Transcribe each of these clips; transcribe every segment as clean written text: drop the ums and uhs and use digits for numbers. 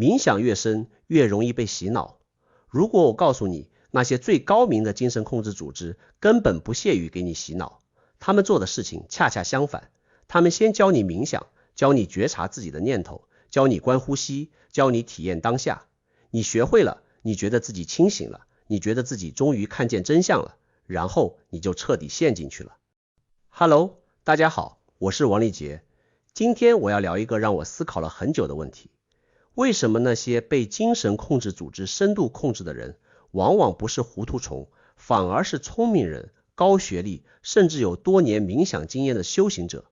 冥想越深，越容易被洗腦。如果我告訴你，那些最高明的精神控制組織根本不屑於給你洗腦，他們做的事情恰恰相反。他們先教你冥想，教你覺察自己的念頭，教你觀呼吸，教你體驗當下。你學會了，你覺得自己清醒了，你覺得自己終於看見真相了，然後你就徹底陷進去了。Hello， 大家好，我是王立杰。今天我要聊一個讓我思考了很久的問題：為什麼那些被精神控制組織深度控制的人，往往不是糊涂蟲，反而是聰明人、高學歷，甚至有多年冥想經驗的修行者？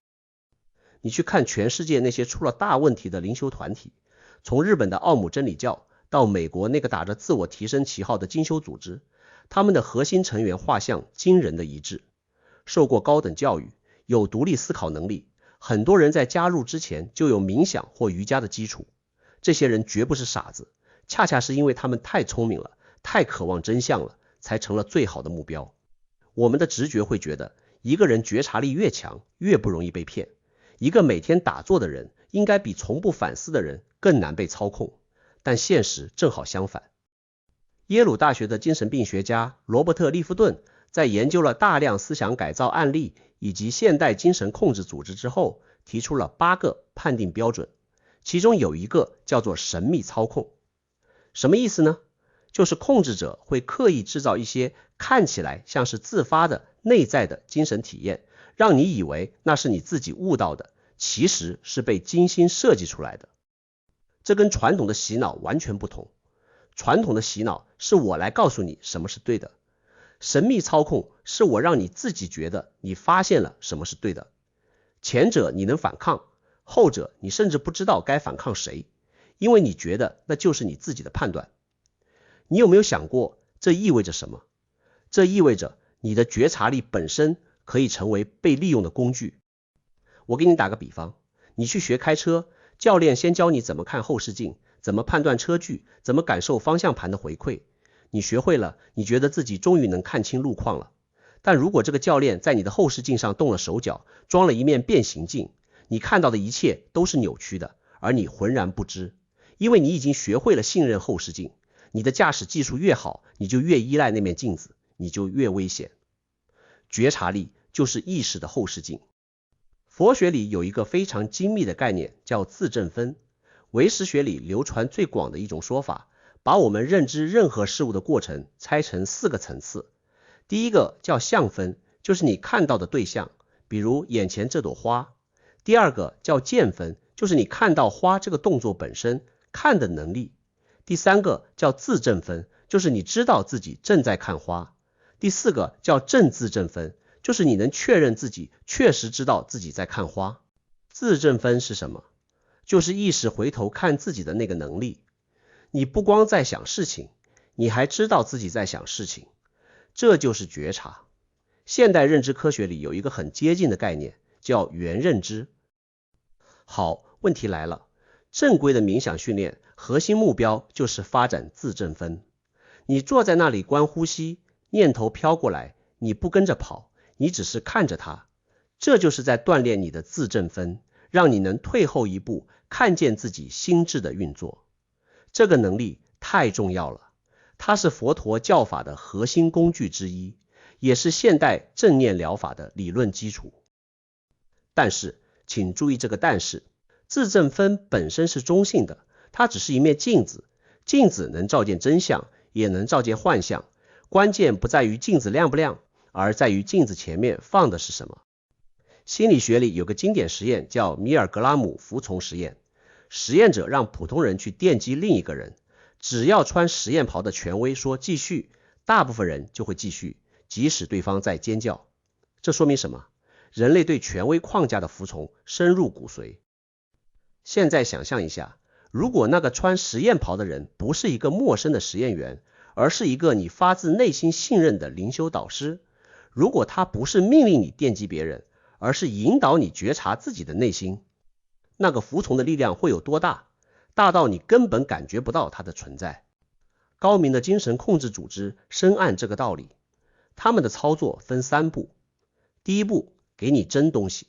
你去看全世界那些出了大問題的靈修團體，從日本的奧姆真理教到美國那個打着自我提升旗號的精修組織，他們的核心成員畫像驚人的一致，受過高等教育，有獨立思考能力，很多人在加入之前就有冥想或瑜伽的基礎。這些人絕不是傻子，恰恰是因為他們太聰明了，太渴望真相了，才成了最好的目標。我們的直覺會覺得，一個人覺察力越強，越不容易被騙。一個每天打坐的人，應該比從不反思的人更難被操控。但現實正好相反。耶魯大學的精神病學家羅伯特·利夫頓在研究了大量思想改造案例以及现代精神控制組織之後，提出了8個判定標準，其中有一個叫做神秘操控。什麼意思呢？就是控制者會刻意制造一些看起來像是自發的內在的精神體驗，讓你以為那是你自己悟到的，其實是被精心設計出来的。這跟傳統的洗腦完全不同。傳統的洗腦是我來告訴你什麼是對的，神秘操控是我讓你自己覺得你發現了什麼是對的。前者你能反抗，後者你甚至不知道該反抗誰，因為你覺得那就是你自己的判断。你有沒有想過這意味着什麼？這意味着你的覺察力本身可以成為被利用的工具。我給你打個比方，你去學開車，教練先教你怎麼看後視鏡，怎麼判斷車距，怎麼感受方向盤的回饋。你學會了，你覺得自己終於能看清路況了。但如果這個教練在你的後視鏡上動了手腳，裝了一面變形鏡，你看到的一切都是扭曲的，而你渾然不知，因為你已經學會了信任後視鏡。你的駕駛技術越好，你就越依賴那面鏡子，你就越危險。覺察力就是意識的後視鏡。佛學裡有一個非常精密的概念，叫自證分。唯識學裡流傳最廣的一種說法，把我們認知任何事物的過程拆成4個層次。第一個叫相分，就是你看到的對象，比如眼前這朵花。第二個叫見分，就是你看到花這個動作本身，看的能力。第三個叫自證分，就是你知道自己正在看花。第四個叫正自證分，就是你能確認自己確實知道自己在看花。自證分是什麼？就是意識回頭看自己的那個能力。你不光在想事情，你還知道自己在想事情，這就是覺察。現代認知科學裡有一個很接近的概念，叫元認知。好，問題來了，正規的冥想訓練核心目標就是發展自證分。你坐在那裡觀呼吸，念頭飄過來，你不跟着跑，你只是看着它，這就是在鍛鍊你的自證分，讓你能退後一步，看見自己心智的運作。這個能力太重要了，它是佛陀教法的核心工具之一，也是现代正念療法的理論基礎。但是，請注意這個但是，自證分本身是中性的，它只是一面鏡子，鏡子能照見真相，也能照见幻象，關鍵不在於鏡子亮不亮，而在於鏡子前面放的是什麼。心理學裡有個經典實驗叫米爾格拉姆服從實驗，實驗者讓普通人去電擊另一個人，只要穿實驗袍的權威說繼續，大部分人就會繼續，即使對方在尖叫。這說明什麼？人類對權威框架的服從深入骨髓。現在想象一下，如果那個穿實驗袍的人不是一個陌生的實驗員，而是一個你發自內心信任的靈修導師，如果他不是命令你電擊別人，而是引導你覺察自己的內心，那個服从的力量會有多大？大到你根本感覺不到它的存在。高明的精神控制組織深諳這個道理，他們的操作分3步。第一步，給你真東西，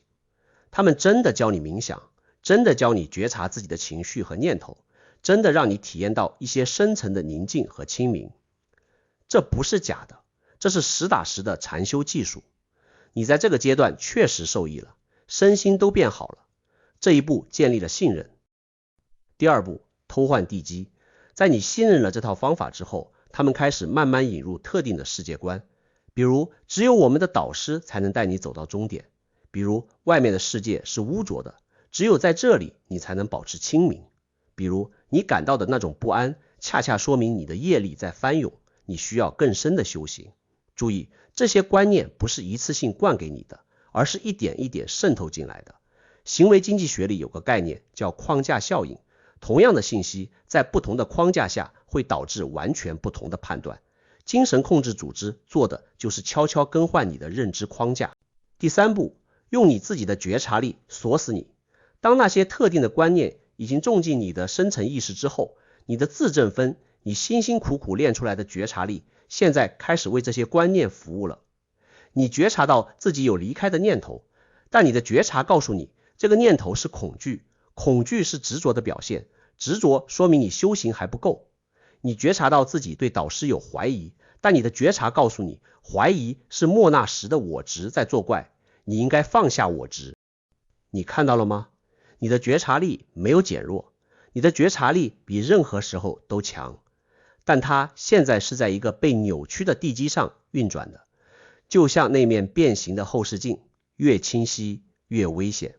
他們真的教你冥想，真的教你覺察自己的情緒和念頭，真的讓你體驗到一些深層的寧靜和清明。這不是假的，這是實打實的禪修技術。你在這個階段確實受益了，身心都變好了。這一步建立了信任。第二步，偷換地基。在你信任了這套方法之後，他們開始慢慢引入特定的世界觀，比如只有我們的導師才能帶你走到終點，比如外面的世界是污濁的，只有在這裡你才能保持清明，比如你感到的那種不安，恰恰說明你的業力在翻湧，你需要更深的修行。注意，這些觀念不是一次性灌給你的，而是一點一點滲透進來的。行為經濟學裡有個概念叫框架效應，同樣的信息在不同的框架下會導致完全不同的判斷。精神控制組織做的就是悄悄更換你的認知框架。第三步，用你自己的覺察力鎖死你。當那些特定的觀念已經種進你的深層意識之後，你的自證分，你辛辛苦苦練出來的覺察力，現在開始為這些觀念服務了。你覺察到自己有離開的念頭，但你的覺察告訴你，這個念頭是恐懼，恐懼是執着的表現，執着說明你修行還不夠。你覺察到自己對導師有懷疑，但你的覺察告訴你，懷疑是莫那什的我執在作怪，你應該放下我執。你看到了嗎？你的覺察力沒有減弱，你的覺察力比任何時候都強，但它現在是在一個被扭曲的地基上運轉的，就像那面變形的後視鏡，越清晰越危險。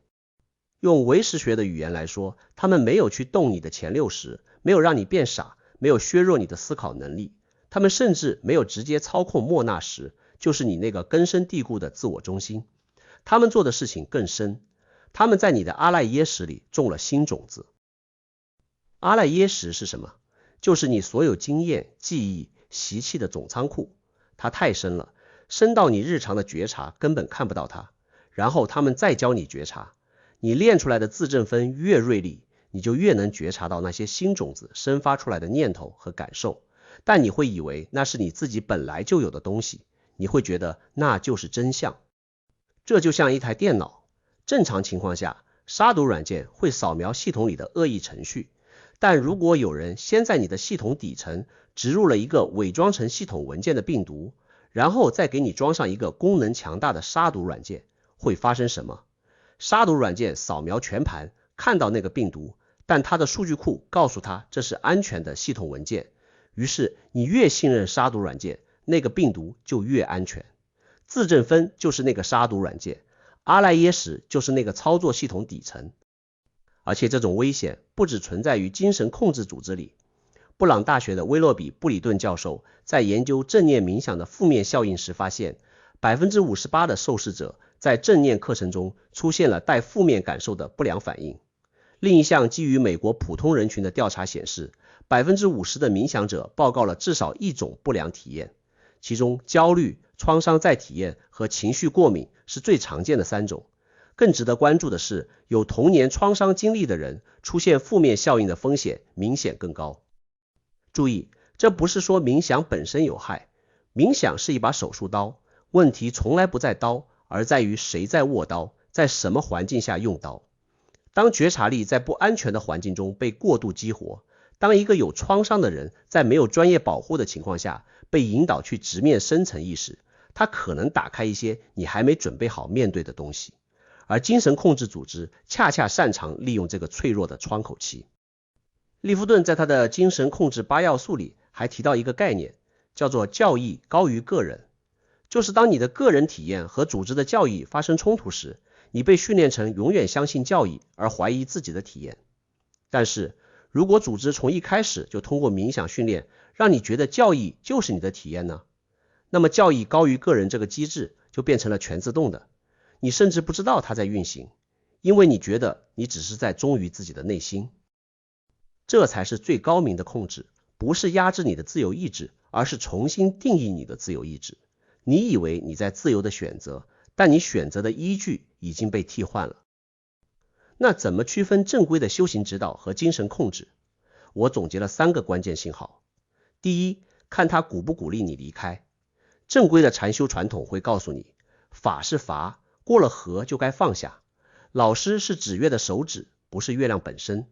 用唯识學的語言來說，他們沒有去動你的前六識，沒有讓你變傻，沒有削弱你的思考能力，他們甚至沒有直接操控莫那什，就是你那個根深蒂固的自我中心。他們做的事情更深，他們在你的阿赖耶识裡種了新種子。阿賴耶識是什麼？就是你所有經驗、記憶、習氣的總倉庫。它太深了，深到你日常的覺察根本看不到它。然後他們再教你覺察，你練出来的自證分越銳利，你就越能覺察到那些新種子生發出来的念頭和感受。但你會以為那是你自己本來就有的東西，你会覺得那就是真相。這就像一台電腦，正常情況下，殺毒軟件會掃描系統裡的惡意程序，但如果有人先在你的系統底層植入了一個偽裝成系統文件的病毒，然後再給你裝上一個功能強大的殺毒軟件，會發生什麼？殺毒軟件掃描全盤，看到那個病毒，但它的數據庫告訴他這是安全的系統文件，於是你越信任殺毒軟件，那個病毒就越安全。自證分就是那個殺毒軟件，阿賴耶識就是那個操作系統底層。而且這種危險不只存在於精神控制組織裡。布朗大學的威洛比·布里頓教授在研究正念冥想的負面效應時發現，58%的受試者在正念課程中出現了帶負面感受的不良反應。另一項基於美國普通人群的調查顯示，50%的冥想者報告了至少一種不良體驗，其中焦慮、創傷再體驗和情緒過敏是最常見的3種。更值得關注的是，有童年創傷經歷的人出現負面效應的風險明顯更高。注意，這不是說冥想本身有害，冥想是一把手術刀，問題從來不在刀，而在於誰在握刀，在什麼環境下用刀。當覺察力在不安全的環境中被過度激活，當一個有創傷的人在沒有專業保護的情況下被引導去直面深層意識，他可能打開一些你還沒準備好面對的東西。而精神控制組織恰恰擅長利用這個脆弱的窗口期。利夫頓在他的精神控制8要素裡還提到一個概念，叫做教義高於個人。就是當你的個人體驗和組織的教義發生衝突時，你被訓練成永遠相信教義而懷疑自己的體驗。但是如果組織從一開始就通過冥想訓練讓你覺得教義就是你的體驗呢？那麼教義高於個人這個機制就變成了全自動的，你甚至不知道它在運行，因為你覺得你只是在忠於自己的內心。這才是最高明的控制，不是壓制你的自由意志，而是重新定義你的自由意志。你以為你在自由的選擇，但你選擇的依據已經被替換了。那怎麼區分正規的修行指導和精神控制？我總結了3個關鍵信號。第一，看他鼓不鼓勵你離開。正規的禪修傳統會告訴你，法是閥，過了河就該放下。老師是指月的手指，不是月亮本身。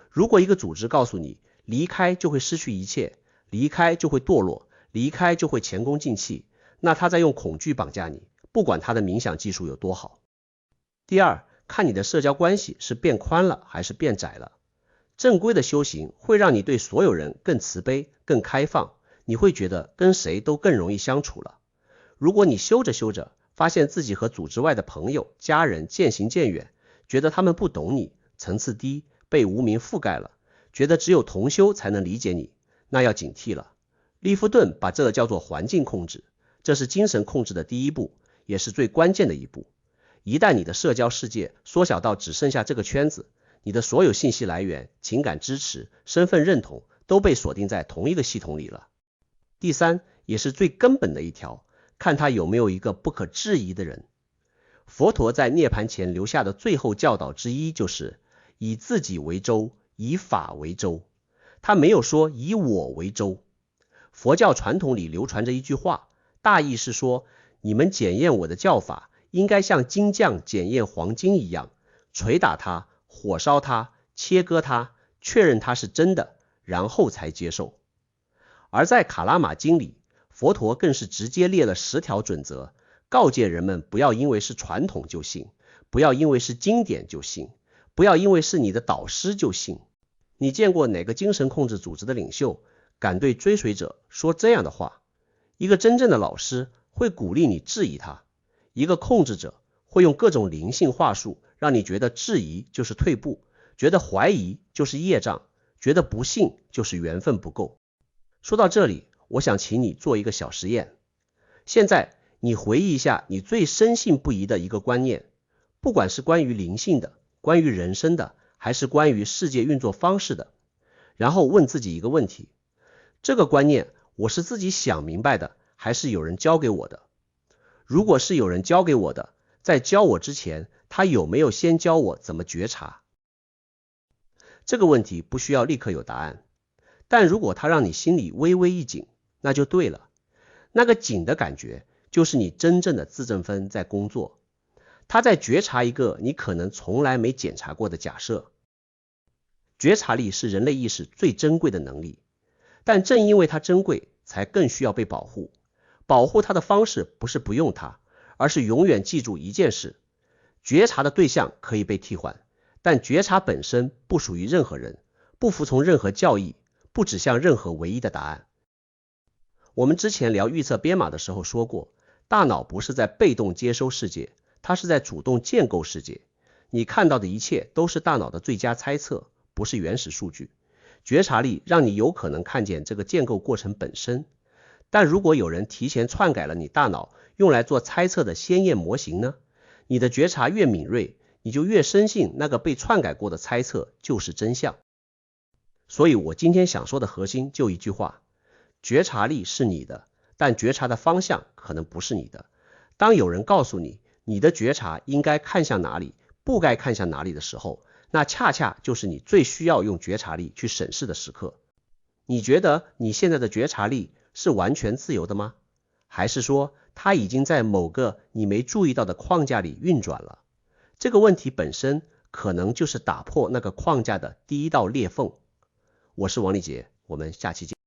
如果一個組織告訴你離開就會失去一切，離開就會墮落，離開就會前功盡棄，那他在用恐懼綁架你，不管他的冥想技術有多好。第二，看你的社交關係是變寬了還是變窄了。正規的修行會讓你對所有人更慈悲、更開放，你會覺得跟誰都更容易相處了。如果你修着修着，發現自己和組織外的朋友、家人漸行漸遠，覺得他們不懂你，層次低，被無明覆蓋了，覺得只有同修才能理解你，那要警惕了。利夫頓把這個叫做環境控制，這是精神控制的第一步，也是最關鍵的一步。一旦你的社交世界縮小到只剩下這個圈子，你的所有信息來源、情感支持、身份認同都被鎖定在同一個系統裡了。第三，也是最根本的一條，看他有沒有一個不可質疑的人。佛陀在涅槃前留下的最後教導之一就是以自己為舟，以法為舟。他沒有說以我為舟。佛教傳統裡流傳着一句話，大意是說，你們檢驗我的教法，應該像金匠檢驗黃金一樣，捶打它，火燒它，切割它，確認它是真的，然後才接受。而在卡拉瑪經裡，佛陀更是直接列了10條準則，告誡人們不要因為是傳統就信，不要因為是經典就信，不要因為是你的導師就信。你見過哪個精神控制組織的領袖敢對追隨者說這樣的話？一個真正的老師會鼓勵你質疑他，一個控制者會用各種靈性話術讓你覺得質疑就是退步，覺得懷疑就是業障，覺得不信就是緣分不夠。說到這裡，我想請你做一個小實驗。現在你回憶一下你最深信不疑的一個觀念，不管是關於靈性的，關於人生的，還是關於世界運作方式的，然後問自己一個問題，這個觀念我是自己想明白的，還是有人教給我的？如果是有人教給我的，在教我之前，他有沒有先教我怎麼覺察？這個問題不需要立刻有答案，但如果他讓你心裡微微一緊，那就對了。那個緊的感覺，就是你真正的自證分在工作。他在覺察一個你可能從來沒檢查過的假設。覺察力是人類意識最珍貴的能力，但正因為它珍貴，才更需要被保護。保護它的方式不是不用它，而是永遠記住一件事：覺察的对象可以被替換，但覺察本身不屬於任何人，不服從任何教義，不指向任何唯一的答案。我們之前聊預測編碼的時候說過，大腦不是在被動接收世界，它是在主動建構世界。你看到的一切都是大腦的最佳猜測，不是原始數据。覺察力讓你有可能看見這個建構過程本身，但如果有人提前篡改了你大腦用來做猜測的先驗模型呢？你的覺察越敏銳，你就越深信那個被篡改過的猜測就是真相。所以我今天想說的核心就一句話：覺察力是你的，但覺察的方向可能不是你的。當有人告訴你，你的覺察应該看向哪裡，不該看向哪裡的時候，那恰恰就是你最需要用覺察力去審視的時刻。你覺得你現在的覺察力是完全自由的嗎？還是說它已經在某個你沒注意到的框架裡運轉了？這個問題本身可能就是打破那個框架的第一道裂縫。我是王立杰，我們下期見。